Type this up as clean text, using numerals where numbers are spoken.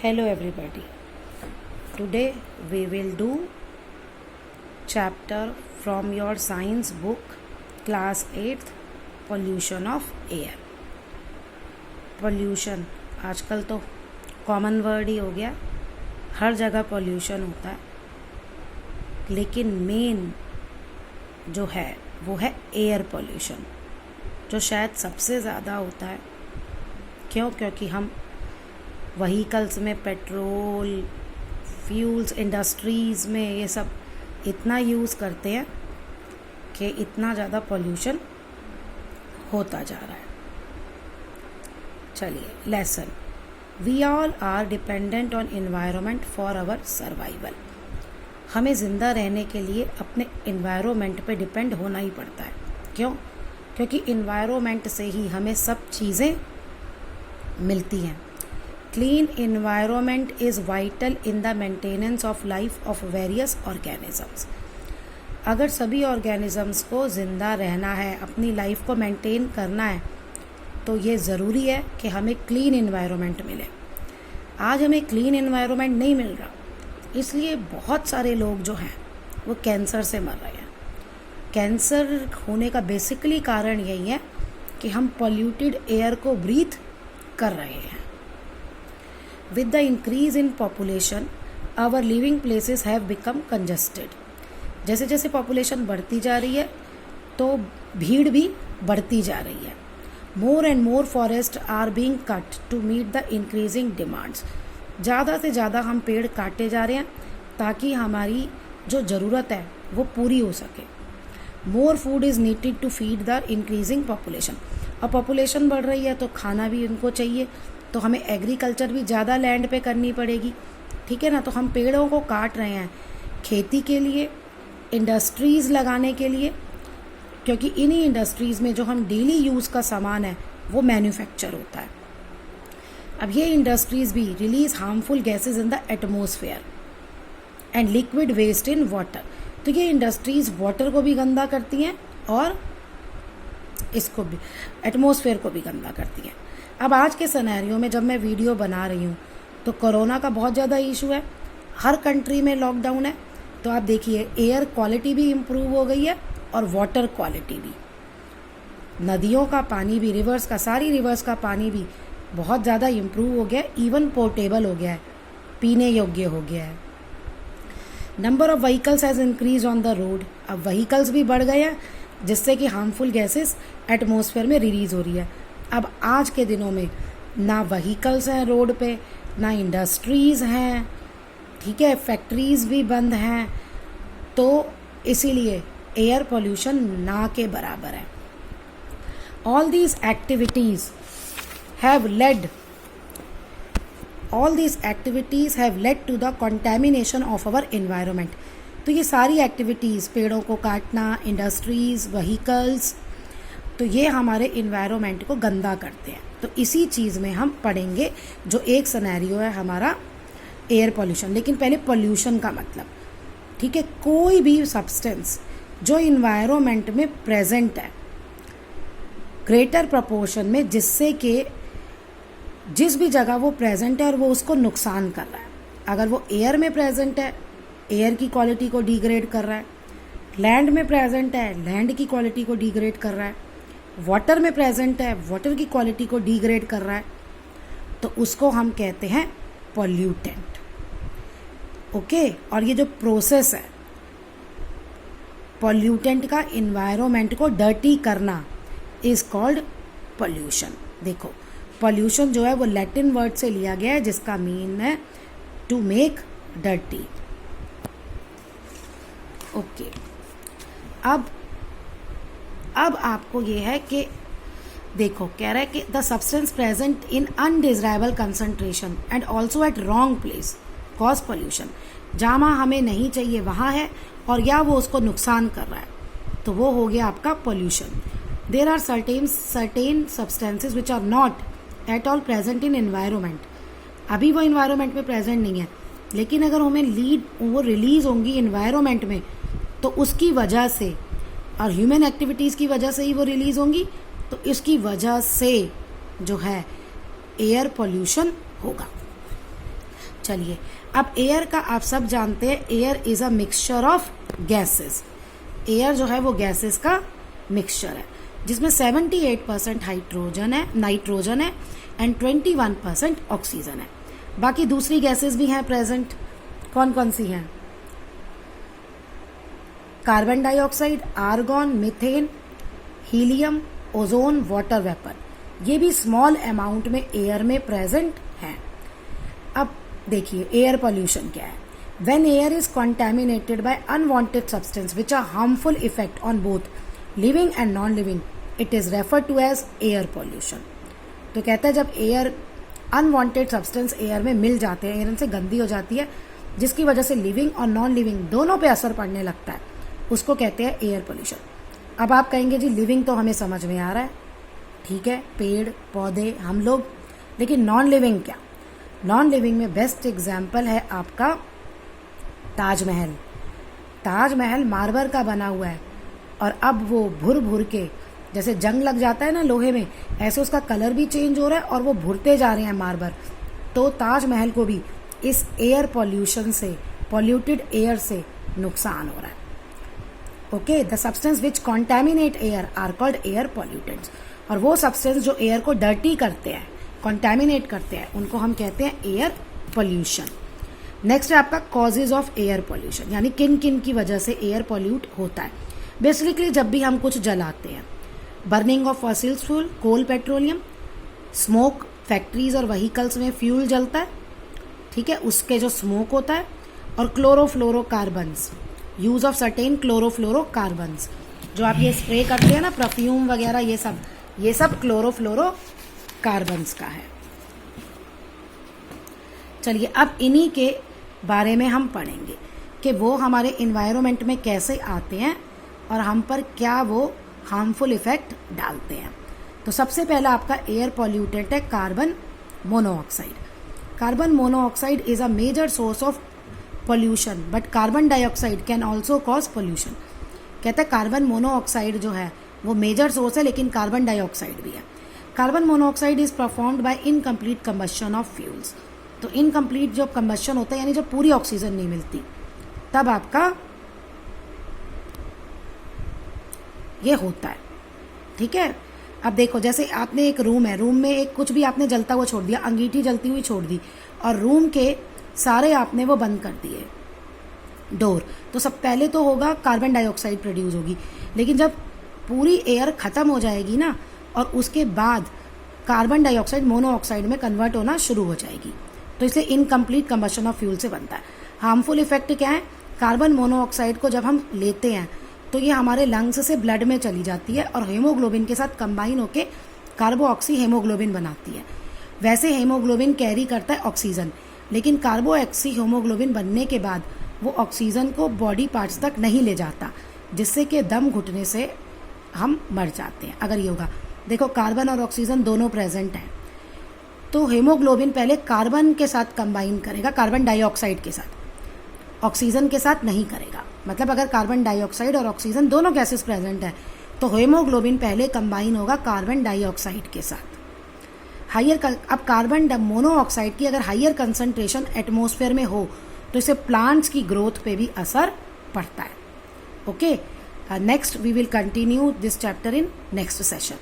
Hello everybody. Today we will do chapter from your science book class 8th pollution of air. Pollution आजकल तो common word ही हो गया, हर जगह pollution होता है, लेकिन मेन जो है वो है एयर pollution, जो शायद सबसे ज़्यादा होता है। क्योंकि हम व्हीकल्स में पेट्रोल, फ्यूल्स, इंडस्ट्रीज़ में ये सब इतना यूज़ करते हैं कि इतना ज़्यादा पोल्यूशन होता जा रहा है। चलिए, lesson. We all are dependent on environment for our survival. हमें ज़िंदा रहने के लिए अपने एनवायरनमेंट पे डिपेंड होना ही पड़ता है। क्यों? क्योंकि एनवायरनमेंट से ही हमें सब चीज़ें मिलती हैं। Clean environment is vital in the maintenance of life of various organisms. अगर सभी ऑर्गेनिजम्स को ज़िंदा रहना है, अपनी लाइफ को मेंटेन करना है, तो ये ज़रूरी है कि हमें क्लीन एनवायरनमेंट मिले। आज हमें क्लीन एनवायरनमेंट नहीं मिल रहा, इसलिए बहुत सारे लोग जो हैं वो कैंसर से मर रहे हैं। कैंसर होने का बेसिकली कारण यही है कि हम पॉल्यूटेड एयर को ब्रीथ कर रहे हैं। With the increase in population, our living places have become congested. जैसे जैसे पॉपुलेशन बढ़ती जा रही है तो भीड़ भी बढ़ती जा रही है। More and more forests are being cut to meet the increasing demands. ज़्यादा से ज़्यादा हम पेड़ काटे जा रहे हैं ताकि हमारी जो ज़रूरत है वो पूरी हो सके। More food is needed to feed the increasing population. अब पॉपुलेशन बढ़ रही है तो खाना भी उनको चाहिए, तो हमें एग्रीकल्चर भी ज़्यादा लैंड पे करनी पड़ेगी। ठीक है ना? तो हम पेड़ों को काट रहे हैं खेती के लिए, इंडस्ट्रीज़ लगाने के लिए, क्योंकि इन्हीं इंडस्ट्रीज़ में जो हम डेली यूज़ का सामान है वो मैन्युफैक्चर होता है। अब ये इंडस्ट्रीज़ भी release harmful gases in the atmosphere and liquid waste in water. तो ये इंडस्ट्रीज़ वाटर को भी गंदा करती हैं और इसको भी, एटमॉस्फेयर को भी गंदा करती हैं। अब आज के सिनेरियो में जब मैं वीडियो बना रही हूँ तो कोरोना का बहुत ज़्यादा इशू है, हर कंट्री में लॉकडाउन है। तो आप देखिए, एयर क्वालिटी भी इम्प्रूव हो गई है और वाटर क्वालिटी भी। नदियों का पानी भी, रिवर्स का, सारी रिवर्स का पानी भी बहुत ज़्यादा इम्प्रूव हो गया है, इवन पोर्टेबल हो गया है, पीने योग्य हो गया है। Number of vehicles has increase on the road. अब व्हीकल्स भी बढ़ गए हैं जिससे कि हार्मफुल गैसेस एटमॉस्फेयर में रिलीज़ हो रही है। अब आज के दिनों में ना व्हीकल्स हैं रोड पे, ना इंडस्ट्रीज़ हैं, ठीक है, फैक्ट्रीज़ भी बंद हैं, तो इसीलिए एयर पोल्यूशन ना के बराबर है। All these activities have led to the contamination of our environment. तो ये सारी एक्टिविटीज़, पेड़ों को काटना, इंडस्ट्रीज़, व्हीकल्स, तो ये हमारे इन्वायरमेंट को गंदा करते हैं। तो इसी चीज़ में हम पढ़ेंगे, जो एक सिनेरियो है हमारा एयर पोल्यूशन। लेकिन पहले पोल्यूशन का मतलब, ठीक है, कोई भी सब्सटेंस जो इन्वायरमेंट में प्रेजेंट है ग्रेटर प्रोपोर्शन में, जिससे कि जिस भी जगह वो प्रेजेंट है और वो उसको नुकसान कर रहा है। अगर वो एयर में प्रेजेंट है, एयर की क्वालिटी को डिग्रेड कर रहा है। लैंड में प्रेजेंट है, लैंड की क्वालिटी को डिग्रेड कर रहा है। वाटर में प्रेजेंट है, वाटर की क्वालिटी को डिग्रेड कर रहा है, तो उसको हम कहते हैं पॉल्यूटेंट। ओके, और ये जो प्रोसेस है पॉल्यूटेंट का, इन्वायरमेंट को डर्टी करना, इज कॉल्ड पॉल्यूशन। देखो, पॉल्यूशन जो है वो लैटिन वर्ड से लिया गया है जिसका मीन है टू मेक डर्टी। ओके, अब आपको ये है कि देखो, कह रहा है कि the substance present in undesirable concentration and also at wrong place cause pollution. जहाँ हमें नहीं चाहिए वहाँ है और या वो उसको नुकसान कर रहा है, तो वो हो गया आपका pollution. There are certain substances which are not at all present in environment. अभी वो इन्वायरमेंट में प्रेजेंट नहीं है, लेकिन अगर हमें वो रिलीज होंगी इन्वायरमेंट में, तो उसकी वजह से और ह्यूमन एक्टिविटीज़ की वजह से ही वो रिलीज़ होंगी, तो इसकी वजह से जो है एयर पोल्यूशन होगा। चलिए, अब एयर का आप सब जानते हैं, air is a mixture of gases. Air जो है वो गैसेस का मिक्सचर है, जिसमें 78% नाइट्रोजन है एंड 21% ऑक्सीजन है। बाकी दूसरी गैसेस भी हैं प्रेजेंट। कौन कौन सी हैं? Carbon dioxide, argon, methane, helium, ozone, water vapour, ये भी स्मॉल अमाउंट में एयर में प्रेजेंट है। अब देखिए एयर पॉल्यूशन क्या है। When air is contaminated by unwanted substance which are harmful effect on both living and non-living, it is referred to as air pollution। तो कहता है जब एयर अनवांटेड सब्सटेंस एयर में मिल जाते हैं, एयर से गंदी हो जाती है, जिसकी वजह से लिविंग और नॉन लिविंग दोनों पे असर पड़ने लगता है, उसको कहते हैं एयर पोल्यूशन। अब आप कहेंगे जी लिविंग तो हमें समझ में आ रहा है, ठीक है, पेड़ पौधे हम लोग, लेकिन नॉन लिविंग क्या? नॉन लिविंग में बेस्ट एग्जाम्पल है आपका ताजमहल। ताजमहल मार्बर का बना हुआ है और अब वो भुर भुर के, जैसे जंग लग जाता है ना लोहे में, ऐसे उसका कलर भी चेंज हो रहा है और वो भुरते जा रहे हैं मार्बर। तो ताजमहल को भी इस एयर पॉल्यूशन से, पॉल्यूटेड एयर से नुकसान हो रहा है। Okay, the substance which contaminate air are called air pollutants. और वो सब्सटेंस जो एयर को डर्टी करते हैं, कॉन्टैमिनेट करते हैं, उनको हम कहते हैं एयर पॉल्यूशन। नेक्स्ट है आपका कॉजेज ऑफ एयर पॉल्यूशन, यानी किन किन की वजह से एयर पॉल्यूट होता है। बेसिकली जब भी हम कुछ जलाते हैं, burning of fossil fuel, coal, petroleum, smoke, factories और व्हीकल्स में फ्यूल जलता है, ठीक है, उसके जो स्मोक होता है, और chlorofluorocarbons, use of certain chlorofluorocarbons, जो आप ये स्प्रे करते हैं ना परफ्यूम वगैरह, ये सब क्लोरोफ्लोरोकार्बन्स का है। चलिए अब इन्हीं के बारे में हम पढ़ेंगे कि वो हमारे इन्वायरमेंट में कैसे आते हैं और हम पर क्या वो हार्मफुल इफेक्ट डालते हैं। तो सबसे पहला आपका एयर पॉल्यूटेंट है carbon monoxide. Carbon monoxide is a major source of pollution, but carbon dioxide can also cause pollution. कहते हैं कार्बन मोनोऑक्साइड जो है वो मेजर सोर्स है, लेकिन कार्बन डाइऑक्साइड भी है। Carbon monoxide is performed by incomplete combustion of fuels. तो इनकम्प्लीट जो कंबशन होता है, यानी जब पूरी ऑक्सीजन नहीं मिलती, तब आपका ये होता है, ठीक है। अब देखो, जैसे आपने एक रूम है, रूम में एक कुछ भी आपने जलता हुआ छोड़ दिया, अंगीठी जलती हुई छोड़ दी, और रूम के सारे आपने वो बंद कर दिए डोर, तो सब पहले तो होगा कार्बन डाइऑक्साइड प्रोड्यूस होगी, लेकिन जब पूरी एयर खत्म हो जाएगी ना, और उसके बाद कार्बन डाइऑक्साइड मोनोऑक्साइड में कन्वर्ट होना शुरू हो जाएगी। तो इसलिए इनकम्प्लीट कंबशन ऑफ फ्यूल से बनता है। हार्मफुल इफेक्ट क्या है? कार्बन मोनोऑक्साइड को जब हम लेते हैं तो ये हमारे लंग्स से ब्लड में चली जाती है और हीमोग्लोबिन के साथ कंबाइन होकर कार्बोऑक्सी हीमोग्लोबिन बनाती है। वैसे हीमोग्लोबिन कैरी करता है ऑक्सीजन, लेकिन कार्बोऑक्सी हीमोग्लोबिन बनने के बाद वो ऑक्सीजन को बॉडी पार्ट्स तक नहीं ले जाता, जिससे कि दम घुटने से हम मर जाते हैं अगर ये होगा। देखो, कार्बन और ऑक्सीजन दोनों प्रेजेंट हैं, तो हीमोग्लोबिन पहले कार्बन के साथ कंबाइन करेगा, कार्बन डाइऑक्साइड के साथ, ऑक्सीजन के साथ नहीं करेगा। मतलब अगर कार्बन डाइऑक्साइड और ऑक्सीजन दोनों गैसेस प्रेजेंट है, तो हीमोग्लोबिन पहले कंबाइन होगा कार्बन डाइऑक्साइड के साथ। अब कार्बन मोनोऑक्साइड की अगर हाइयर कंसंट्रेशन एटमॉस्फेयर में हो, तो इससे प्लांट्स की ग्रोथ पे भी असर पड़ता है। Okay, next we will continue this chapter in next session.